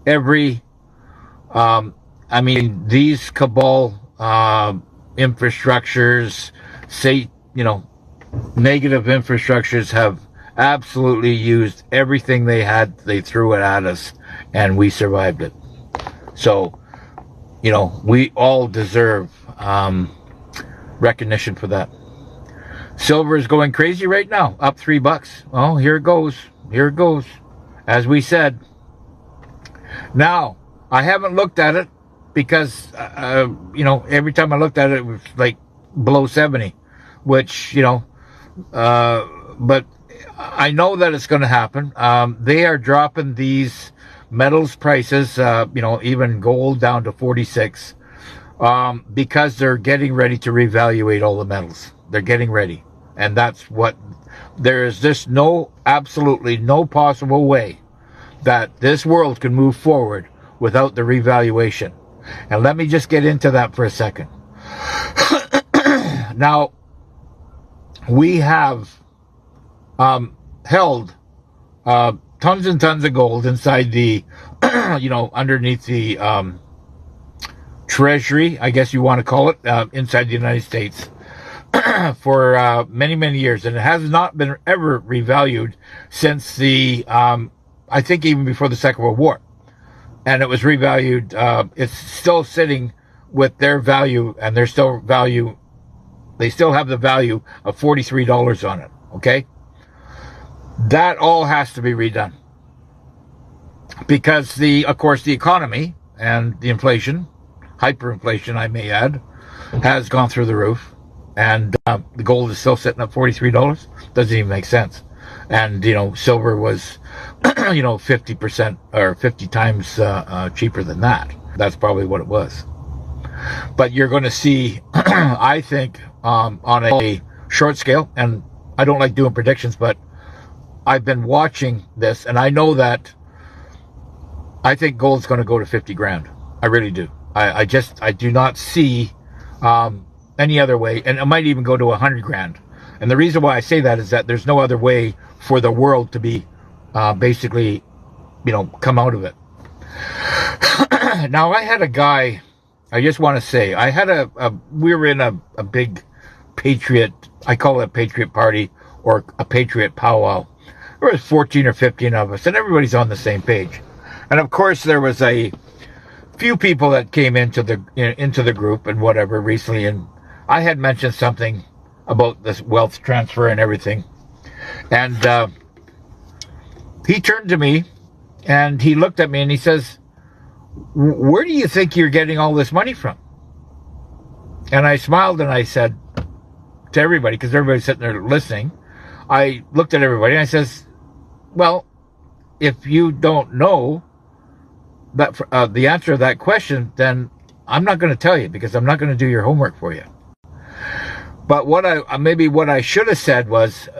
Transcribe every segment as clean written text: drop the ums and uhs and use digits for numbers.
every, I mean, these cabal infrastructures, say, negative infrastructures have absolutely used everything they had. They threw it at us, and we survived it. So, we all deserve recognition for that. Silver is going crazy right now, up $3. Oh, here it goes. Here it goes. As we said. Now, I haven't looked at it because, every time I looked at it, it was like below 70, which, but I know that it's going to happen. They are dropping these metals prices, even gold down to 46, because they're getting ready to reevaluate all the metals. They're getting ready. And that's what, there is just absolutely no possible way that this world can move forward without the revaluation. And let me just get into that for a second. Now, we have held tons and tons of gold inside the, underneath the treasury, I guess you want to call it, inside the United States for many, many years. And it has not been ever revalued since the, I think even before the Second World War. And it was revalued. It's still sitting with their value, and they still have the value of $43 on it. Okay? That all has to be redone. Because of course, the economy and the inflation, hyperinflation, I may add, has gone through the roof. And the gold is still sitting at $43. Doesn't even make sense. And, silver was, 50% or 50 times cheaper than that. That's probably what it was. But you're going to see, I think, on a short scale, and I don't like doing predictions, but I've been watching this, and I know that I think gold's going to go to 50 grand. I really do. I do not see any other way, and it might even go to 100 grand. And the reason why I say that is that there's no other way for the world to be basically, come out of it. Now, I had a guy, I just want to say, we were in a big patriot, I call it a patriot party or a patriot powwow. There was 14 or 15 of us, and everybody's on the same page. And of course, there was a few people that came into the group and whatever recently, and I had mentioned something about this wealth transfer and everything. And he turned to me, and he looked at me, and he says, "Where do you think you're getting all this money from?" And I smiled, and I said to everybody, because everybody's sitting there listening, I looked at everybody, and I says, "Well, if you don't know that the answer to that question, then I'm not going to tell you, because I'm not going to do your homework for you." But what I should have said was,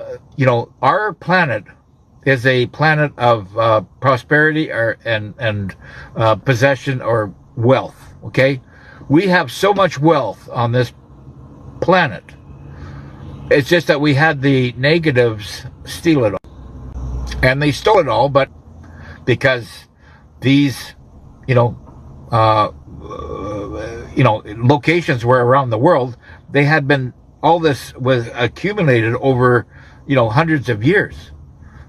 our planet is a planet of prosperity and possession or wealth. Okay, we have so much wealth on this planet. It's just that we had the negatives steal it all, and they stole it all. But because these, locations were around the world, they had been. All this was accumulated over, hundreds of years,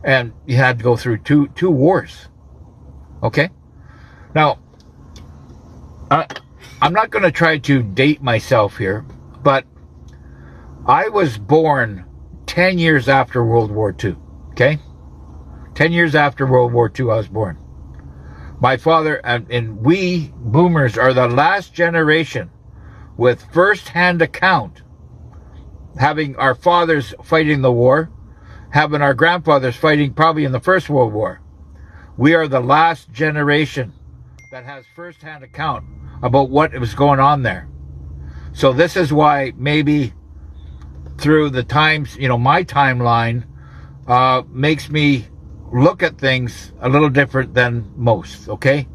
and you had to go through two wars. Okay, now I'm not going to try to date myself here, but I was born 10 years after World War II. Okay, 10 years after World War II, I was born. My father and we boomers are the last generation with first-hand account, having our fathers fighting the war, having our grandfathers fighting probably in the First World War. We are the last generation that has first-hand account about what was going on there. So this is why maybe through the times, my timeline makes me look at things a little different than most, okay?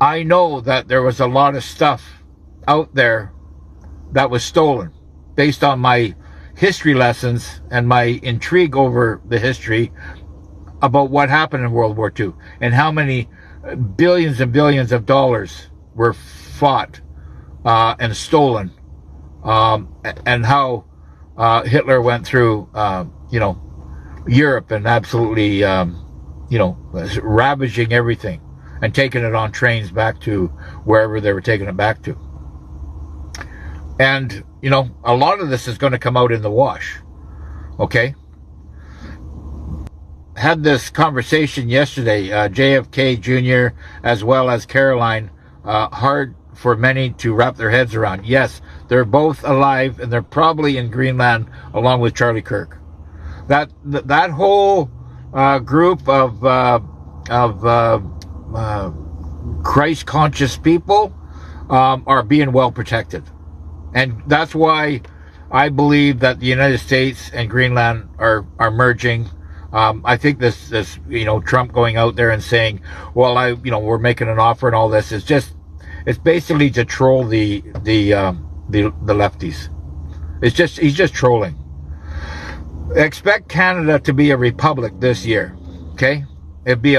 I know that there was a lot of stuff out there that was stolen based on my history lessons and my intrigue over the history about what happened in World War II and how many billions and billions of dollars were fought and stolen, and how Hitler went through, Europe and absolutely, ravaging everything and taking it on trains back to wherever they were taking it back to. And, a lot of this is going to come out in the wash. Okay? Had this conversation yesterday, JFK Jr. as well as Caroline, hard for many to wrap their heads around. Yes, they're both alive and they're probably in Greenland along with Charlie Kirk. That whole group of Christ-conscious people are being well protected. And that's why I believe that the United States and Greenland are merging. I think this Trump going out there and saying, well, we're making an offer and all this is it's basically to troll the lefties. He's just trolling. Expect Canada to be a republic this year. Okay? It'd be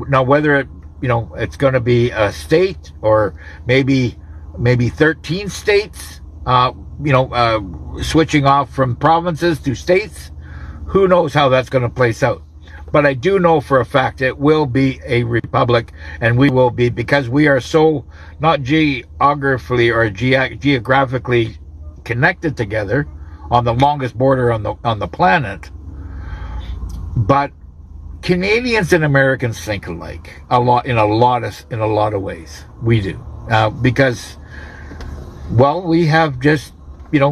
now whether it's going to be a state or maybe 13 states, switching off from provinces to states. Who knows how that's going to place out? But I do know for a fact it will be a republic, and we will be, because we are so not geographically or geographically connected together on the longest border on the planet. But Canadians and Americans think alike in a lot of ways. We do, because, well, we have just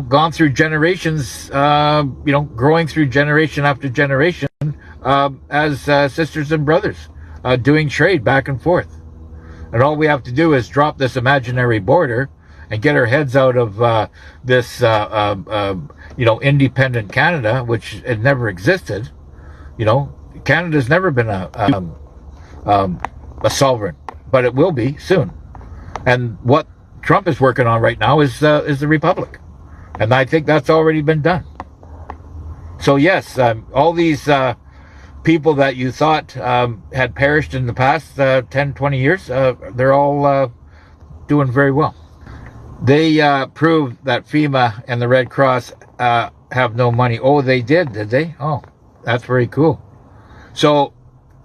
gone through generations, growing through generation after generation, as sisters and brothers, doing trade back and forth. And all we have to do is drop this imaginary border and get our heads out of this, independent Canada, which had never existed. Canada's never been a sovereign, but it will be soon. And what Trump is working on right now is the republic. And I think that's already been done. So yes, all these people that you thought had perished in the past 10, 20 years, they're all doing very well. They proved that FEMA and the Red Cross have no money. Oh, they did they? Oh, that's very cool. So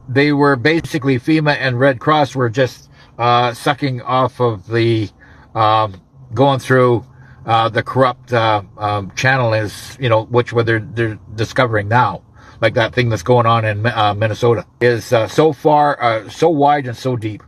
they were basically, FEMA and Red Cross were just sucking off of the, going through the corrupt channel is, which they're discovering now, like that thing that's going on in Minnesota, is so far, so wide and so deep.